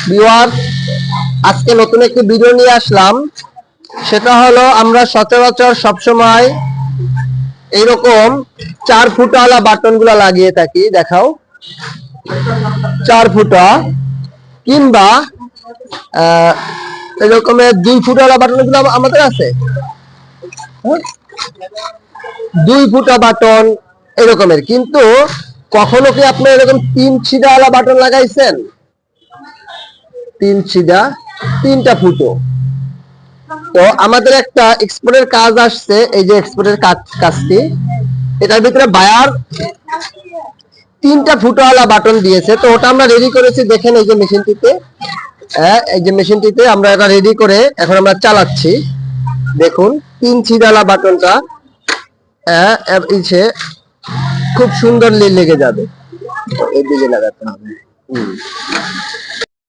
Viewers, আজকে নতুন একটি ভিডিও নিয়ে আসলাম। সেটা হলো আমরা সচরাচর সবসময় এইরকম 4 ফুটওয়ালা বাটন গুলা লাগিয়ে থাকি। দেখাও, 4 ফুটা কিংবা এরকমের 2 ফুটওয়ালা বাটন গুলো আমাদের আছে। 2 ফুটা বাটন এরকমের, কিন্তু কখনো কি আপনি এরকম 3 ছিদাওয়ালা বাটন লাগাইছেন? 3 ছিদা, 3টা ফুটো। তো আমাদের একটা এক্সপোর্টের কাজ আসছে, এই যে এক্সপোর্টের কাজটি, এটার ভিতরে বায়ার 3টা ফুটোওয়ালা বাটন দিয়েছে। তো ওটা আমরা রেডি করেছি, দেখেন এই যে মেশিনটিতে। এই যে মেশিনটিতে আমরা এটা রেডি করে এখন আমরা চালাচ্ছি। দেখুন 3 ছিদাওয়ালা বাটনটা খুব সুন্দর লেগে যাবে। এই দিকে লাগাতে হবে।